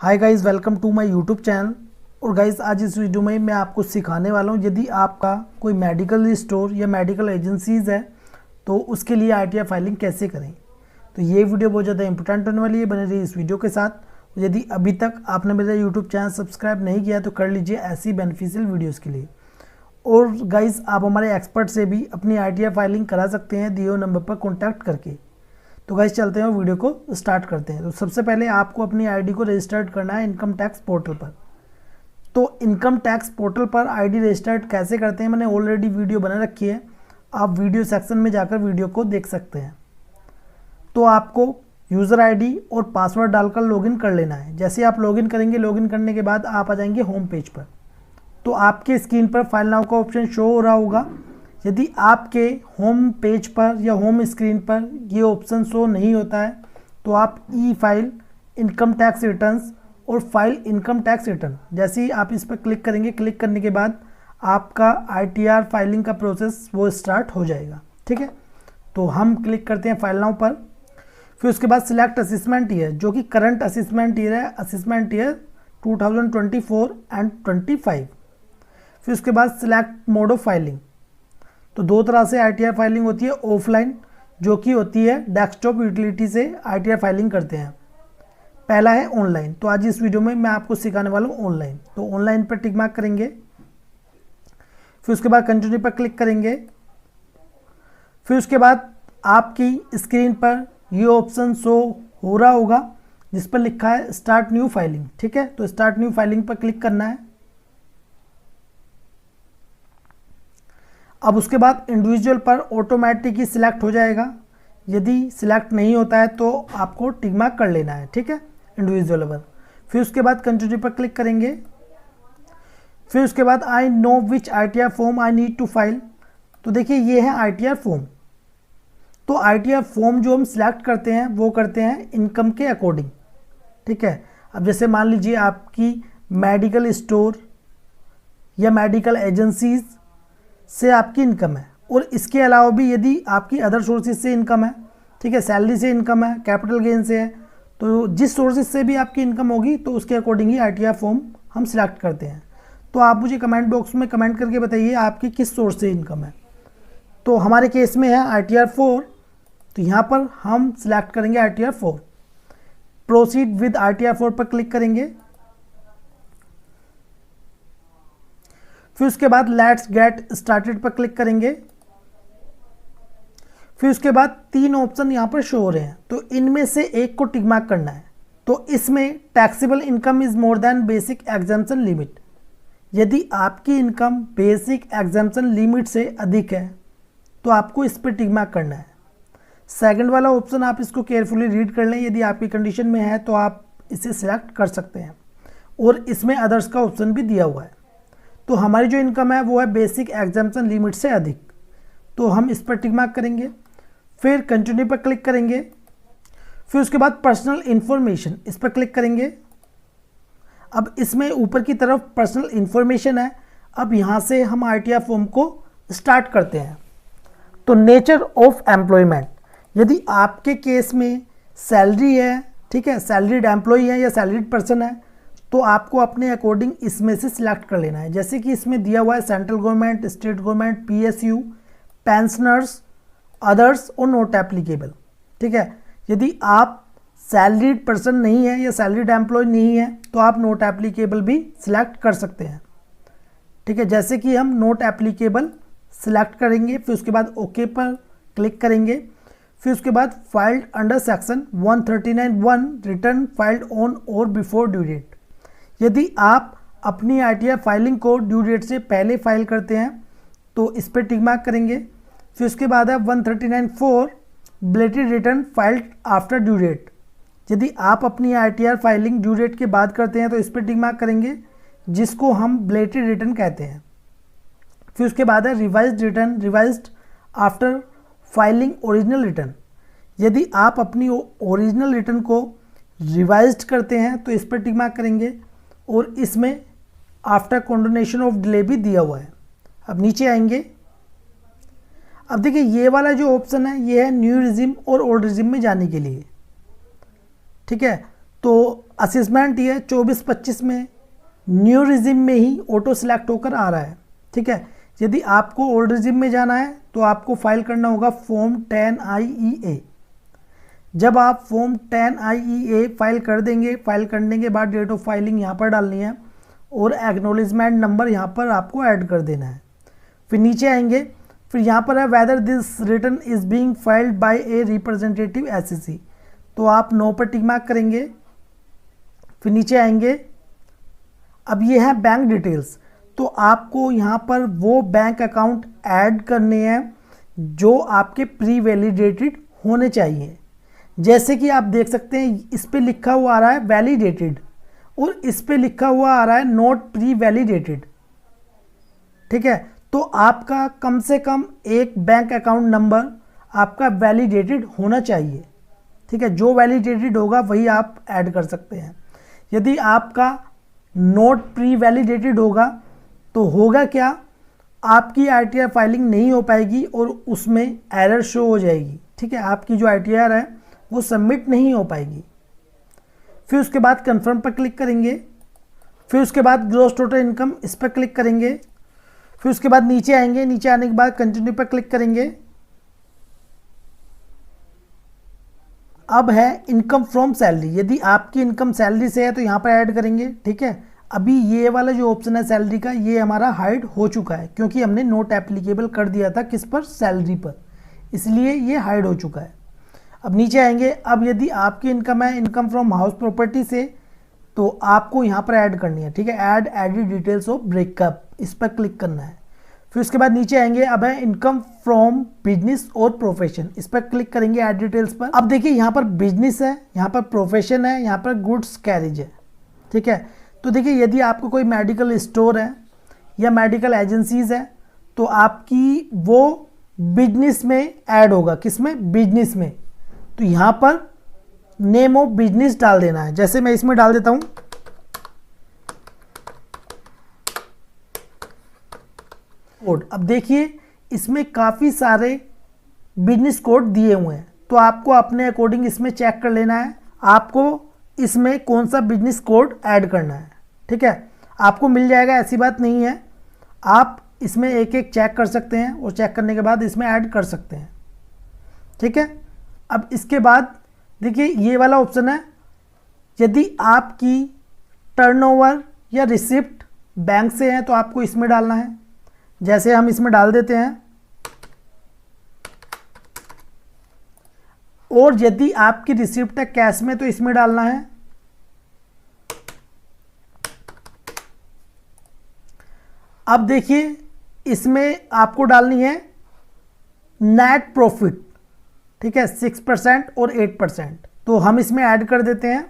Hi guys, welcome to my YouTube channel. और guys, आज इस वीडियो में मैं आपको सिखाने वाला हूँ, यदि आपका कोई मेडिकल स्टोर या मेडिकल एजेंसीज़ है तो उसके लिए आरटीआर फाइलिंग कैसे करें। तो ये वीडियो बहुत ज़्यादा इंपॉर्टेंट होने वाली है, बने रही इस वीडियो के साथ। यदि अभी तक आपने मेरा यूट्यूब चैनल सब्सक्राइब नहीं किया तो कर लीजिए ऐसी बेनिफिशियल वीडियोज़ के लिए। और गाइज़, आप हमारे एक्सपर्ट से भी अपनी आरटीआर फाइलिंग करा सकते हैं दिए हुए नंबर पर कॉन्टैक्ट करके। तो गाइस, चलते हैं वीडियो को स्टार्ट करते हैं। तो सबसे पहले आपको अपनी आईडी को रजिस्टर्ड करना है इनकम टैक्स पोर्टल पर। तो इनकम टैक्स पोर्टल पर आईडी रजिस्टर्ड कैसे करते हैं, मैंने ऑलरेडी वीडियो बना रखी है, आप वीडियो सेक्शन में जाकर वीडियो को देख सकते हैं। तो आपको यूज़र आईडी और पासवर्ड डालकर लॉगिन कर लेना है। जैसे आप लॉगिन करेंगे, लॉगिन करने के बाद आप आ जाएंगे होम पेज पर। तो आपके स्क्रीन पर फाइल नाउ का ऑप्शन शो हो रहा होगा। यदि आपके होम पेज पर या होम स्क्रीन पर ये ऑप्शन शो नहीं होता है तो आप ई फाइल इनकम टैक्स रिटर्न्स और फाइल इनकम टैक्स रिटर्न, जैसे ही आप इस पर क्लिक करेंगे, क्लिक करने के बाद आपका आईटीआर फाइलिंग का प्रोसेस वो स्टार्ट हो जाएगा। ठीक है, तो हम क्लिक करते हैं फाइल नाउ पर। फिर उसके बाद सिलेक्ट असेसमेंट ईयर, जो कि करंट असेसमेंट ईयर है, असेसमेंट ईयर 2024 एंड 25। फिर उसके बाद सिलेक्ट मोड ऑफ फाइलिंग। तो दो तरह से आईटीआर फाइलिंग होती है, ऑफलाइन जो कि होती है डेस्कटॉप यूटिलिटी से आईटीआर फाइलिंग करते हैं। पहला है ऑनलाइन। तो आज इस वीडियो में मैं आपको सिखाने वाला हूँ ऑनलाइन। तो ऑनलाइन पर टिक मार्क करेंगे, फिर उसके बाद कंटिन्यू पर क्लिक करेंगे। फिर उसके बाद आपकी स्क्रीन पर ये ऑप्शन शो हो रहा होगा जिस पर लिखा है स्टार्ट न्यू फाइलिंग। ठीक है, तो स्टार्ट न्यू फाइलिंग पर क्लिक करना है। अब उसके बाद इंडिविजुअल पर ऑटोमेटिक ही सिलेक्ट हो जाएगा। यदि सिलेक्ट नहीं होता है तो आपको टिक मार्क कर लेना है। ठीक है, इंडिविजुअल पर। फिर उसके बाद कंटिन्यू पर क्लिक करेंगे। फिर उसके बाद I know which ITR form I need to file. तो देखिए, ये है आईटीआर फॉर्म। तो आईटीआर फॉर्म जो हम सिलेक्ट करते हैं वो करते हैं इनकम के अकॉर्डिंग। ठीक है, अब जैसे मान लीजिए आपकी मेडिकल स्टोर या मेडिकल एजेंसीज से आपकी इनकम है, और इसके अलावा भी यदि आपकी अदर सोर्सेज से इनकम है, ठीक है, सैलरी से इनकम है, कैपिटल गेन से है, तो जिस सोर्सेज से भी आपकी इनकम होगी तो उसके अकॉर्डिंग ही आईटीआर फॉर्म हम सिलेक्ट करते हैं। तो आप मुझे कमेंट बॉक्स में कमेंट करके बताइए आपकी किस सोर्स से इनकम है। तो हमारे केस में है आईटीआर 4, तो यहाँ पर हम सिलेक्ट करेंगे आईटीआर 4। प्रोसीड विद आईटीआर 4 पर क्लिक करेंगे। फिर उसके बाद लेट्स गेट स्टार्टेड पर क्लिक करेंगे। फिर उसके बाद तीन ऑप्शन यहाँ पर शो हो रहे हैं, तो इनमें से एक को टिक मार्क करना है। तो इसमें taxable income is more than basic exemption limit. यदि आपकी इनकम बेसिक एग्जाम्पशन लिमिट से अधिक है तो आपको इस पर टिक मार्क करना है। सेकंड वाला ऑप्शन आप इसको केयरफुली रीड कर लें, यदि आपकी कंडीशन में है तो आप इसे सिलेक्ट कर सकते हैं। और इसमें अदर्स का ऑप्शन भी दिया हुआ है। तो हमारी जो इनकम है वो है बेसिक एग्जाम्पशन लिमिट से अधिक, तो हम इस पर टिक मार्क करेंगे। फिर कंटिन्यू पर क्लिक करेंगे। फिर उसके बाद पर्सनल इन्फॉर्मेशन, इस पर क्लिक करेंगे। अब इसमें ऊपर की तरफ पर्सनल इन्फॉर्मेशन है। अब यहाँ से हम आईटीआर फॉर्म को स्टार्ट करते हैं। तो नेचर ऑफ एम्प्लॉयमेंट, यदि आपके केस में सैलरी है, ठीक है, सैलरीड एम्प्लॉय है या सैलरीड पर्सन है, तो आपको अपने अकॉर्डिंग इसमें से सिलेक्ट कर लेना है। जैसे कि इसमें दिया हुआ है central government, state government, PSU, pensioners, others और नॉट एप्लीकेबल। ठीक है, यदि आप सैलरीड पर्सन नहीं है या सैलरीड एम्प्लॉय नहीं है तो आप नॉट एप्लीकेबल भी सिलेक्ट कर सकते हैं। ठीक है, जैसे कि हम नॉट एप्लीकेबल सिलेक्ट करेंगे। फिर उसके बाद ओके पर क्लिक करेंगे। फिर उसके बाद filed under section 139(1) return filed on और बिफोर ड्यू डेट। यदि आप अपनी आईटीआर फाइलिंग को ड्यू डेट से पहले फाइल करते हैं तो इस पर टिक मार्क करेंगे। फिर उसके बाद है 139(4) belated return filed after due date. यदि आप अपनी आईटीआर फाइलिंग ड्यू डेट के बाद करते हैं तो इस पर टिक मार्क करेंगे, जिसको हम बेलेटेड रिटर्न कहते हैं। फिर उसके बाद है revised return, revised after filing original return. यदि आप अपनी ओरिजिनल रिटर्न को रिवाइज्ड करते हैं तो इस पर टिक मार्क करेंगे, और इसमें आफ्टर कंडोनेशन ऑफ डिले भी दिया हुआ है। अब नीचे आएंगे। अब देखिए, ये वाला जो ऑप्शन है ये है न्यू रिजिम और ओल्ड रिजिम में जाने के लिए। ठीक है, तो असेसमेंट ये 24-25 में न्यू रिजिम में ही ऑटो सिलेक्ट होकर आ रहा है। ठीक है, यदि आपको ओल्ड रिजिम में जाना है तो आपको फाइल करना होगा फॉर्म 10IEA। जब आप फॉर्म 10IEA फाइल कर देंगे, फाइल करने के बाद डेट ऑफ फाइलिंग यहाँ पर डालनी है और एक्नॉलेजमेंट नंबर यहाँ पर आपको ऐड कर देना है। फिर नीचे आएंगे, फिर यहाँ पर है whether this return is being filed by a representative SEC, तो आप नो पर टिक मार्क करेंगे। फिर नीचे आएंगे, अब ये है बैंक डिटेल्स, तो आपको यहाँ पर वो बैंक अकाउंट ऐड करने हैं जो आपके प्री वैलिडेटेड होने चाहिए। जैसे कि आप देख सकते हैं इस पे लिखा हुआ आ रहा है वैलिडेटेड और इस पे लिखा हुआ आ रहा है नॉट प्री वैलिडेटेड। ठीक है, तो आपका कम से कम एक बैंक अकाउंट नंबर आपका वैलिडेटेड होना चाहिए। ठीक है, जो वैलिडेटेड होगा वही आप ऐड कर सकते हैं। यदि आपका नॉट प्री वैलिडेटेड होगा तो होगा क्या, आपकी ITR फाइलिंग नहीं हो पाएगी और उसमें एरर शो हो जाएगी। ठीक है, आपकी जो ITR है वो सबमिट नहीं हो पाएगी। फिर उसके बाद कंफर्म पर क्लिक करेंगे, फिर उसके बाद ग्रॉस टोटल इनकम इस पर क्लिक करेंगे, फिर उसके बाद नीचे आएंगे, नीचे आने के बाद कंटिन्यू पर क्लिक करेंगे। अब है इनकम फ्रॉम सैलरी, यदि आपकी इनकम सैलरी से है तो यहाँ पर ऐड करेंगे। ठीक है, अभी ये वाला जो ऑप्शन है सैलरी का, ये हमारा हाइड हो चुका है क्योंकि हमने नोट एप्लीकेबल कर दिया था किस पर, सैलरी पर, इसलिए ये हाइड हो चुका है। अब नीचे आएंगे, अब यदि आपकी इनकम है इनकम फ्रॉम हाउस प्रॉपर्टी से, तो आपको यहाँ पर ऐड करनी है। ठीक है, add added details of breakup, इस पर क्लिक करना है। फिर उसके बाद नीचे आएंगे, अब है इनकम फ्रॉम बिजनेस और प्रोफेशन, इस पर क्लिक करेंगे ऐड डिटेल्स पर। अब देखिए यहाँ पर बिजनेस है, यहाँ पर प्रोफेशन है, यहाँ पर गुड्स कैरेज है। ठीक है, तो देखिए यदि आपको कोई मेडिकल स्टोर है या मेडिकल एजेंसीज है तो आपकी वो बिजनेस में ऐड होगा, किसमें, बिजनेस में। तो यहाँ पर नेम ऑफ बिजनेस डाल देना है, जैसे मैं इसमें डाल देता हूँ कोड। अब देखिए इसमें काफ़ी सारे बिजनेस कोड दिए हुए हैं, तो आपको अपने अकॉर्डिंग इसमें चेक कर लेना है आपको इसमें कौन सा बिजनेस कोड ऐड करना है। ठीक है, आपको मिल जाएगा, ऐसी बात नहीं है, आप इसमें एक एक चेक कर सकते हैं और चेक करने के बाद इसमें ऐड कर सकते हैं। ठीक है, अब इसके बाद देखिए ये वाला ऑप्शन है, यदि आपकी टर्नओवर या रिसिप्ट बैंक से है तो आपको इसमें डालना है, जैसे हम इसमें डाल देते हैं। और यदि आपकी रिसिप्ट है कैश में तो इसमें डालना है। अब देखिए इसमें आपको डालनी है नेट प्रॉफिट। ठीक है, 6% और 8%, तो हम इसमें ऐड कर देते हैं।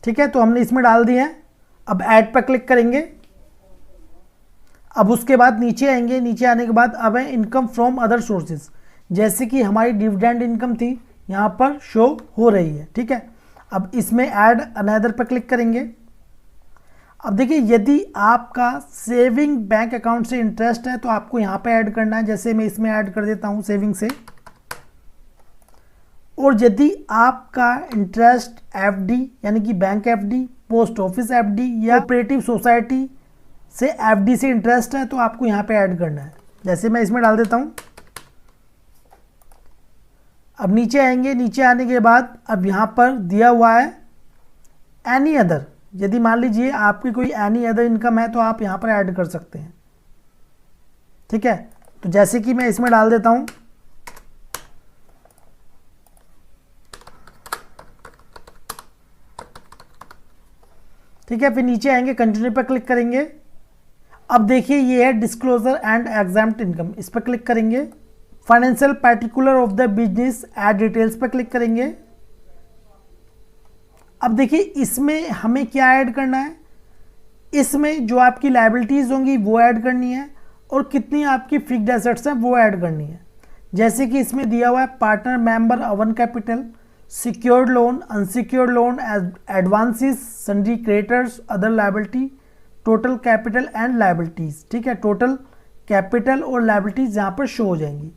ठीक है, तो हमने इसमें डाल दिए हैं। अब ऐड पर क्लिक करेंगे। अब उसके बाद नीचे आएंगे, नीचे आने के बाद अब है इनकम फ्रॉम अदर सोर्सेज, जैसे कि हमारी डिविडेंड इनकम थी यहाँ पर शो हो रही है। ठीक है, अब इसमें ऐड अनदर पर क्लिक करेंगे। अब देखिए यदि आपका सेविंग बैंक अकाउंट से इंटरेस्ट है तो आपको यहाँ पे ऐड करना है, जैसे मैं इसमें ऐड कर देता हूँ सेविंग से। और यदि आपका इंटरेस्ट FD यानी कि bank FD, post office FD या कोऑपरेटिव सोसाइटी से FD से इंटरेस्ट है तो आपको यहाँ पे ऐड करना है, जैसे मैं इसमें डाल देता हूँ। अब नीचे आएंगे, नीचे आने के बाद अब यहाँ पर दिया हुआ है एनी अदर, यदि मान लीजिए आपकी कोई एनी अदर इनकम है तो आप यहाँ पर ऐड कर सकते हैं। ठीक है, तो जैसे कि मैं इसमें डाल देता हूँ। ठीक है, फिर नीचे आएंगे, कंटिन्यू पर क्लिक करेंगे। अब देखिए ये है डिस्क्लोजर एंड एग्जाम्प्ट इनकम, इस पर क्लिक करेंगे। Financial particular of the business add details पर क्लिक करेंगे। अब देखिए इसमें हमें क्या ऐड करना है, इसमें जो आपकी लायबिलिटीज़ होंगी वो ऐड करनी है और कितनी आपकी फिक्स्ड एसेट्स हैं वो ऐड करनी है। जैसे कि इसमें दिया हुआ है partner member own capital, secured loan, unsecured loan, advances, sundry creditors, other liability, total capital and liabilities. ठीक है, टोटल कैपिटल और लायबिलिटीज़ यहाँ पर शो हो जाएंगी।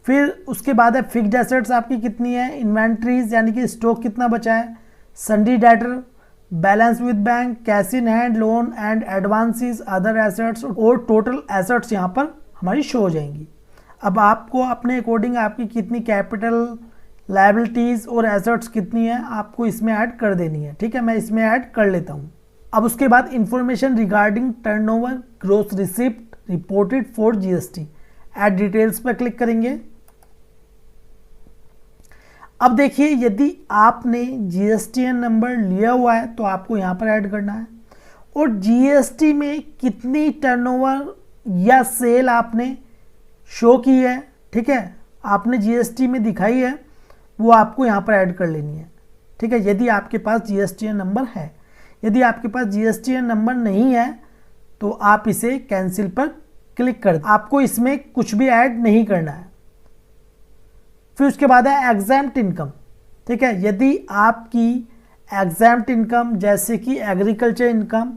फिर उसके बाद है फिक्स्ड एसेट्स आपकी कितनी है, इन्वेंट्रीज यानी कि स्टॉक कितना बचा है, sundry debtor, balance with bank, cash in hand, loan and advances, other assets और टोटल एसेट्स यहाँ पर हमारी शो हो जाएंगी। अब आपको अपने अकॉर्डिंग आपकी कितनी कैपिटल, लायबिलिटीज़ और एसेट्स कितनी है आपको इसमें ऐड कर देनी है। ठीक है, मैं इसमें ऐड कर लेता हूँ। अब उसके बाद information regarding turnover, gross receipt reported for GST, add details पर क्लिक करेंगे। अब देखिए यदि आपने जीएसटीएन नंबर लिया हुआ है तो आपको यहाँ पर ऐड करना है, और जीएसटी में कितनी टर्नओवर या सेल आपने शो की है, ठीक है, आपने जीएसटी में दिखाई है, वो आपको यहाँ पर ऐड कर लेनी है। ठीक है, यदि आपके पास जीएसटीएन नंबर है। यदि आपके पास जीएसटीएन नंबर नहीं है तो आप इसे कैंसिल पर क्लिक कर दें, आपको इसमें कुछ भी ऐड नहीं करना है। फिर उसके बाद है एग्जैम्प्ट इनकम। ठीक है, यदि आपकी एग्जैम्प्ट इनकम जैसे कि एग्रीकल्चर इनकम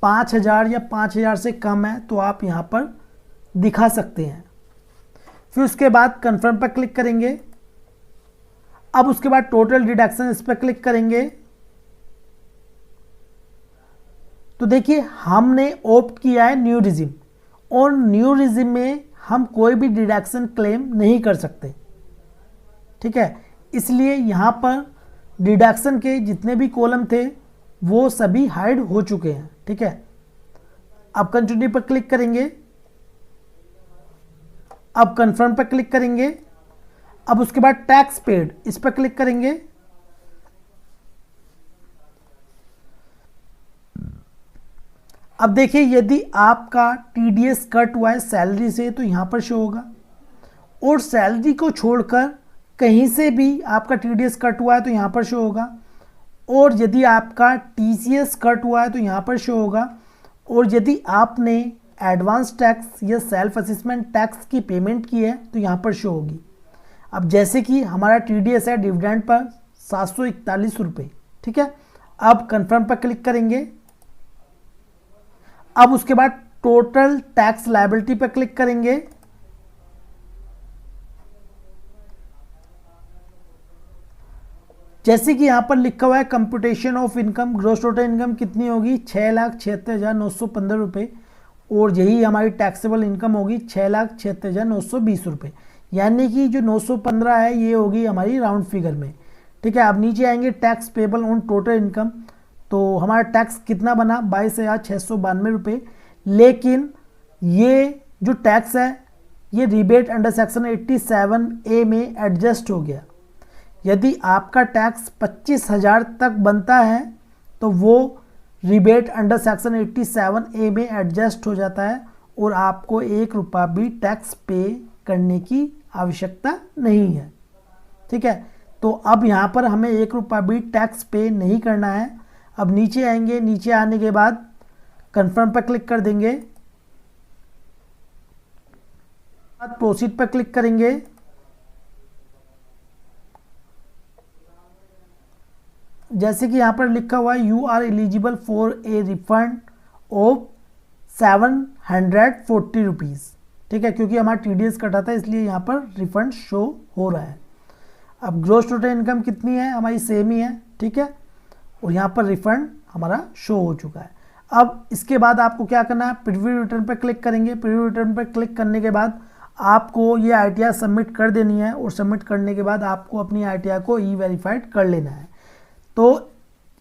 5,000 या 5,000 से कम है तो आप यहाँ पर दिखा सकते हैं। फिर उसके बाद कंफर्म पर क्लिक करेंगे। अब उसके बाद टोटल डिडक्शन इस पर क्लिक करेंगे। तो देखिए हमने ऑप्ट किया है न्यू रिजिम, और न्यू रिजिम में हम कोई भी डिडक्शन क्लेम नहीं कर सकते। ठीक है, इसलिए यहाँ पर डिडक्शन के जितने भी कॉलम थे वो सभी हाइड हो चुके हैं। ठीक है, अब कंटिन्यू पर क्लिक करेंगे। अब कंफर्म पर क्लिक करेंगे। अब उसके बाद टैक्स पेड इस पर क्लिक करेंगे। अब देखिए यदि आपका टीडीएस कट हुआ है सैलरी से तो यहां पर शो होगा, और सैलरी को छोड़कर कहीं से भी आपका टीडीएस कट हुआ है तो यहां पर शो होगा, और यदि आपका टीसीएस कट हुआ है तो यहां पर शो होगा, और यदि आपने एडवांस टैक्स या सेल्फ असेसमेंट टैक्स की पेमेंट की है तो यहां पर शो होगी। अब जैसे कि हमारा टीडीएस है डिविडेंड पर 741 रुपये। ठीक है, अब कंफर्म पर क्लिक करेंगे। अब उसके बाद टोटल टैक्स लायबिलिटी पर क्लिक करेंगे। जैसे कि यहां पर लिखा हुआ है computation of income, gross total income कितनी होगी 6,76,915 रुपये, और यही हमारी टैक्सेबल इनकम होगी 6,76,920 रुपये, यानी कि जो 915 है ये होगी हमारी राउंड फिगर में। ठीक है, अब नीचे आएंगे tax payable on total income, तो हमारा टैक्स कितना बना 22,692 रुपये, लेकिन ये जो टैक्स है ये रिबेट अंडर सेक्शन 87A में एडजस्ट हो गया। यदि आपका टैक्स 25,000 तक बनता है तो वो रिबेट अंडर सेक्शन 87A में एडजस्ट हो जाता है, और आपको 1 रुपया भी टैक्स पे करने की आवश्यकता नहीं है। ठीक है, तो अब यहाँ पर हमें 1 रुपया भी टैक्स पे नहीं करना है। अब नीचे आएंगे, नीचे आने के बाद कंफर्म पर क्लिक कर देंगे, बाद प्रोसीड पर क्लिक करेंगे। जैसे कि यहाँ पर लिखा हुआ है you are eligible for a refund of 740 rupees. ठीक है, क्योंकि हमारा टीडीएस कटा था इसलिए यहाँ पर रिफंड शो हो रहा है। अब ग्रॉस टोटल इनकम कितनी है हमारी सेम ही है। ठीक है, और यहाँ पर रिफंड हमारा शो हो चुका है। अब इसके बाद आपको क्या करना है, प्रीव्यू रिटर्न पर क्लिक करेंगे। प्रीव्यू रिटर्न पर क्लिक करने के बाद आपको ये आईटीआर सबमिट कर देनी है, और सबमिट करने के बाद आपको अपनी आईटीआर को ई-वेरीफाइड कर लेना है। तो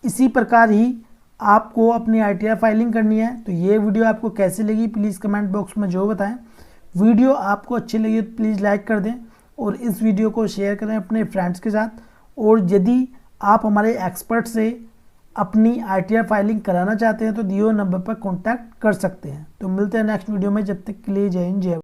इसी प्रकार ही आपको अपनी आईटीआर फाइलिंग करनी है। तो ये वीडियो आपको कैसी लगी प्लीज़ कमेंट बॉक्स में जो बताएं। वीडियो आपको अच्छी लगी तो प्लीज़ लाइक कर दें, और इस वीडियो को शेयर करें अपने फ्रेंड्स के साथ। और यदि आप हमारे एक्सपर्ट से अपनी आईटीआर फाइलिंग कराना चाहते हैं तो दिए हुए नंबर पर कॉन्टैक्ट कर सकते हैं। तो मिलते हैं नेक्स्ट वीडियो में, जब तक के लिए जय हिंद जय।